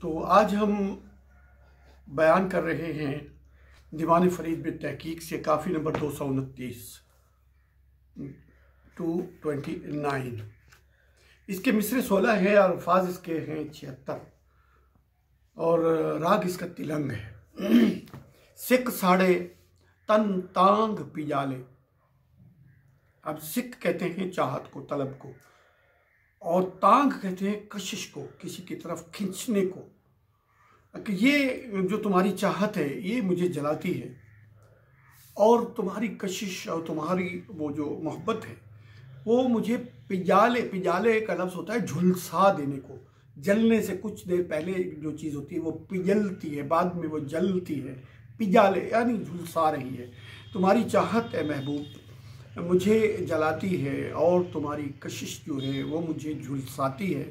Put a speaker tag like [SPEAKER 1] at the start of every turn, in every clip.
[SPEAKER 1] तो आज हम बयान कर रहे हैं दीवान फरीद बिन तहकीक से काफ़ी नंबर 229 229। इसके मिसरे 16 हैं और अल्फाज इसके हैं 76 और राग इसका तिलंग है। सिख साड़े तन तांग पिजाले। अब सिख कहते हैं चाहत को, तलब को, और तांग कहते हैं कशिश को, किसी की तरफ खींचने को। कि ये जो तुम्हारी चाहत है ये मुझे जलाती है, और तुम्हारी कशिश और तुम्हारी वो जो मोहब्बत है वो मुझे पिजाले, पिजाले का लफ्ज़ होता है झुलसा देने को। जलने से कुछ देर पहले जो चीज़ होती है वो पिजलती है, बाद में वो जलती है। पिजाले यानी झुलसा रही है। तुम्हारी चाहत है महबूब मुझे जलाती है, और तुम्हारी कशिश जो है वो मुझे झुलसाती है।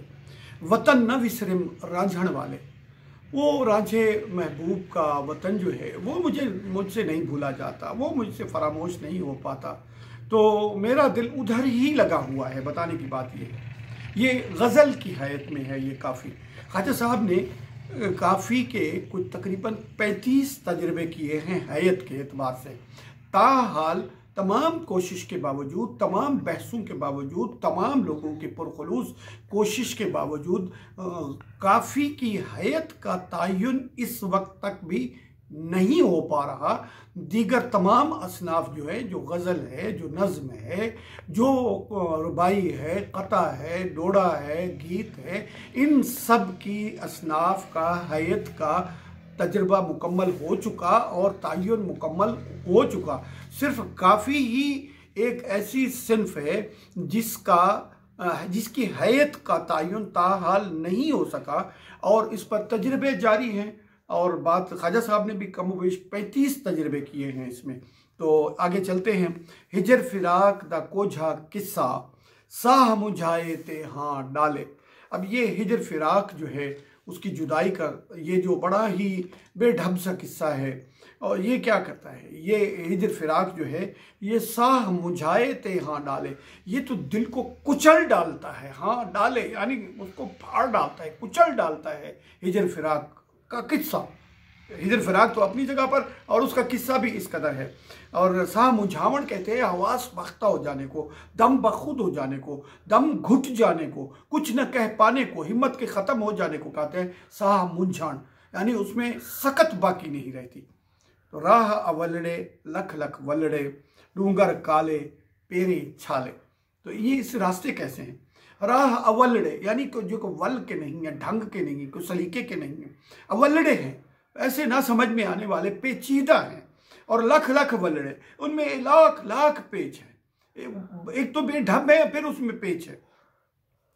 [SPEAKER 1] वतन न विसरिम रांझण वाले। वो रांझे महबूब का वतन जो है वो मुझसे नहीं भूला जाता, वो मुझसे फरामोश नहीं हो पाता। तो मेरा दिल उधर ही लगा हुआ है। बताने की बात ये है, ये गज़ल की हैत में है। ये काफ़ी ख्वाजा साहब ने काफ़ी के कुछ तकरीबन 35 तजर्बे किए हैं हैत के एतबार से। ताहाल तमाम कोशिश के बावजूद, तमाम बहसों के बावजूद, तमाम लोगों के पुरखुलूस कोशिश के बावजूद काफ़ी की हैत का तयन इस वक्त तक भी नहीं हो पा रहा। दीगर तमाम असनाफ जो है, जो गज़ल है, जो नज़्म है, जो रुबाई है, कता है, डोड़ा है, गीत है, इन सब की असनाफ का हैत का तजर्बा मुकम्मल हो चुका और तयन मुकम्मल हो चुका। सिर्फ काफ़ी ही एक ऐसी सिन्फ है जिसकी हैत का तयन ताहाल नहीं हो सका, और इस पर तजर्बे जारी हैं। और बात ख्वाजा साहब ने भी कम वेश 35 तजर्बे किए हैं इसमें। तो आगे चलते हैं। हिजर फिराक दा कोझा किस्सा साह मुझाए ते हाँ डाले। अब ये हिजर फिराक जो है उसकी जुदाई का ये जो बड़ा ही बेढब सा किस्सा है, और ये क्या करता है, ये हिजर फिराक जो है ये साह मुझाए ते हाँ डाले, ये तो दिल को कुचल डालता है। हाँ डाले यानी उसको फाड़ डालता है, कुचल डालता है। हिजर फिराक का किस्सा, हिजर फिराक तो अपनी जगह पर, और उसका किस्सा भी इस कदर है। और साह मुझावण कहते हैं हवास बख्ता हो जाने को, दम बखुद हो जाने को, दम घुट जाने को, कुछ न कह पाने को, हिम्मत के ख़त्म हो जाने को कहते हैं साह मुझाण, यानी उसमें सकत बाकी नहीं रहती। तो राह अवलड़े लख लख वलड़े डूंगर काले पेरे छाले। तो ये इस रास्ते कैसे हैं? राह अवलड़े यानी जो को वल के नहीं है, ढंग के नहीं है, कोई सलीके के नहीं है, अवलड़े हैं, ऐसे ना समझ में आने वाले, पेचीदा हैं। और लख लख वलड़े, उनमें लाख लाख पेच है। एक तो बेढब है, फिर उसमें पेच है,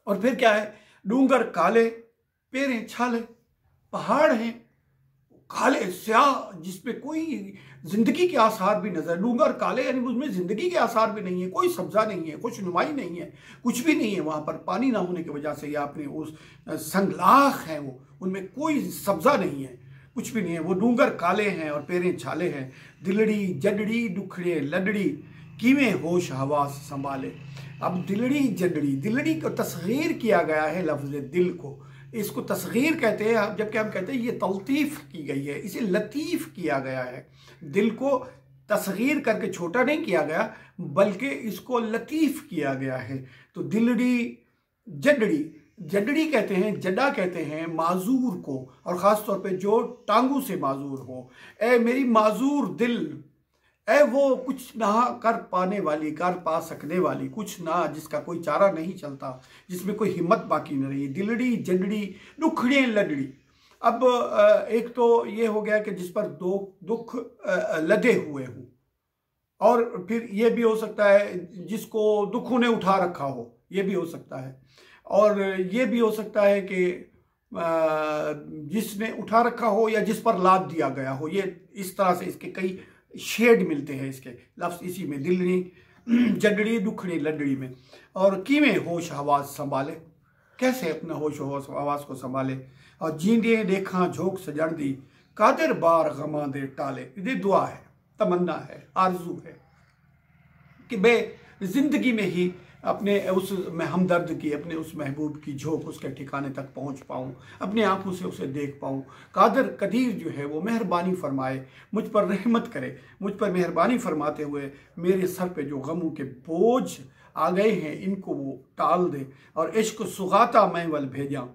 [SPEAKER 1] और फिर क्या है, डूंगर काले पेरे छाले, पहाड़ हैं काले स्याह जिसमें कोई जिंदगी के आसार भी नजर। डूंगर काले यानी उसमें जिंदगी के आसार भी नहीं है, कोई सब्जा नहीं है, कुछ नुमाई नहीं है, कुछ भी नहीं है वहां पर। पानी ना होने की वजह से या अपने उस संगलाख है वो, उनमें कोई सब्जा नहीं है, कुछ भी नहीं है। वो डूंगर काले हैं और पेरें छाले हैं। दिलड़ी जडड़ी दुखड़े लडड़ी कीवें होश हवास संभाले। अब दिलड़ी जडड़ी, दिलड़ी को तस्गीर किया गया है लफ्ज़ दिल को, इसको तस्गीर कहते हैं, जबकि हम कहते हैं ये तलतीफ़ की गई है, इसे लतीफ़ किया गया है। दिल को तस्गीर करके छोटा नहीं किया गया, बल्कि इसको लतीफ़ किया गया है। तो दिलड़ी जडड़ी, जडड़ी कहते हैं, जड्डा कहते हैं माजूर को, और ख़ास तौर पे जो टांगू से माजूर हो। ए मेरी माजूर दिल, ए वो कुछ ना कर पाने वाली, कर पा सकने वाली, कुछ ना जिसका कोई चारा नहीं चलता, जिसमें कोई हिम्मत बाकी न रही। दिलड़ी जडड़ी दुखड़े लडड़ी। अब एक तो ये हो गया कि जिस पर दो दुख लदे हुए हों, और फिर ये भी हो सकता है जिसको दुखों ने उठा रखा हो, ये भी हो सकता है। और ये भी हो सकता है कि जिसने उठा रखा हो या जिस पर लाद दिया गया हो। ये इस तरह से इसके कई शेड मिलते हैं इसके लफ्ज़ इसी में, दिलड़ी जडड़ी दुखड़ी लडड़ी में। और कीवें होश हवास संभाले, कैसे अपना होश हवास को संभाले। और जींदे देखा झोंक सजण दी कादिर बार गमा दे टाले। ये दुआ है, तमन्ना है, आरजू है कि बे ज़िंदगी में ही अपने उस में हमदर्द की, अपने उस महबूब की झोंक उसके ठिकाने तक पहुंच पाऊं, अपने आंखों से उसे देख पाऊं। कादर कदीर जो है वो मेहरबानी फरमाए, मुझ पर रहमत करे, मुझ पर मेहरबानी फरमाते हुए मेरे सर पे जो गमों के बोझ आ गए हैं इनको वो टाल दे, और इश्क सुगाता मैं वल भेजा,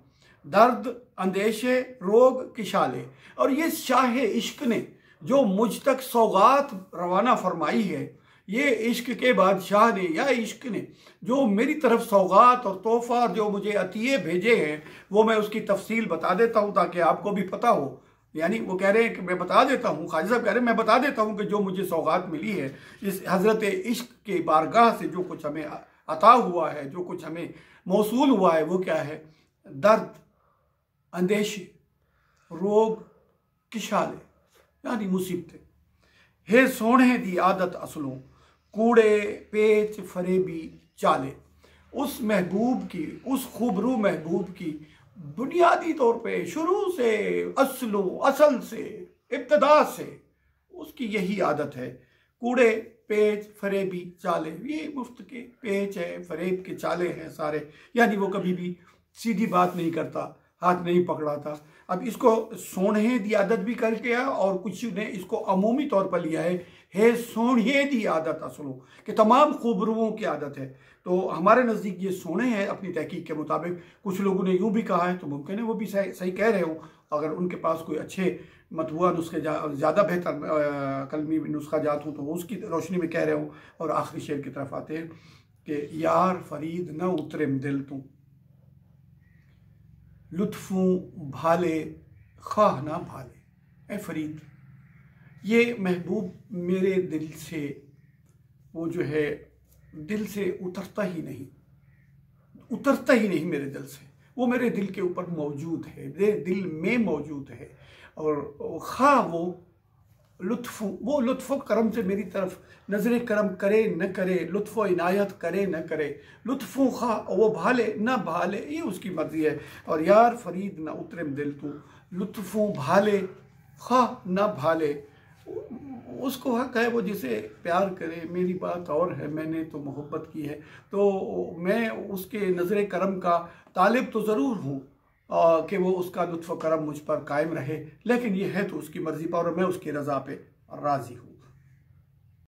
[SPEAKER 1] दर्द अंदेशे रोग किशाले। और ये शाह इश्क ने जो मुझ तक सौगात रवाना फरमाई है, ये इश्क के बादशाह ने या इश्क ने जो मेरी तरफ सौगात और तोहफा जो मुझे अतिये भेजे हैं, वो मैं उसकी तफसील बता देता हूँ ताकि आपको भी पता हो। यानी वो कह रहे हैं कि मैं बता देता हूँ, ख्वाजा साहब कह रहे हैं मैं बता देता हूँ कि जो मुझे सौगात मिली है इस हज़रत इश्क के बारगाह से, जो कुछ हमें अता हुआ है, जो कुछ हमें मौसूल हुआ है, वो क्या है? दर्द अंदेशे रोग किशाले, यानी मुसीबतें। हे सोने दी आदत असलों, कूड़े पेच फरेबी चाले। उस महबूब की, उस खूबरू महबूब की बुनियादी तौर पे शुरू से, असलो असल से, इब्तदा से उसकी यही आदत है, कूड़े पेच फरेबी चाले। ये मुफ्त के पेच है, फरेब के चाले हैं सारे, यानी वो कभी भी सीधी बात नहीं करता, हाथ नहीं पकड़ाता। अब इसको सोने दी आदत भी करके आया, और कुछ ने इसको अमूमी तौर पर लिया है सोने दी आदत असलों, कि तमाम खूबरूओं की आदत है। तो हमारे नज़दीक ये सोने हैं अपनी तहकीक के मुताबिक। कुछ लोगों ने यूँ भी कहा है, तो मुमकिन है वो भी सही कह रहे हो, अगर उनके पास कोई अच्छे मतबूआ नुस्खे ज़्यादा बेहतर कलमी नुस्खा जात हो तो वो उसकी रोशनी में कह रहे हो। और आखिरी शेर की तरफ आते हैं कि यार फरीद न उतरे दिल तू, लुत्फ़ों भाले ख्वाह ना भाले। ए फरीद, ये महबूब मेरे दिल से, वो जो है दिल से उतरता ही नहीं मेरे दिल से। वो मेरे दिल के ऊपर मौजूद है, मेरे दिल में मौजूद है। और खा वो लुत्फ़ करम से मेरी तरफ नज़र करम करे न करे, लुत्फ़ इनायत करे न करे, लुत्फ़ खा वो भाले न भाले, ये उसकी मर्ज़ी है। और यार फरीद न उतरम दिल तू, लुत्फ़ भाले खा न भाले। उसको हक है वो जिसे प्यार करे, मेरी बात और है, मैंने तो मोहब्बत की है, तो मैं उसके नज़र करम का तालिब तो ज़रूर हूँ कि वो उसका लुत्फ़ करम मुझ पर कायम रहे, लेकिन ये है तो उसकी मर्ज़ी पर, और मैं उसकी रज़ा पे राज़ी हूँ।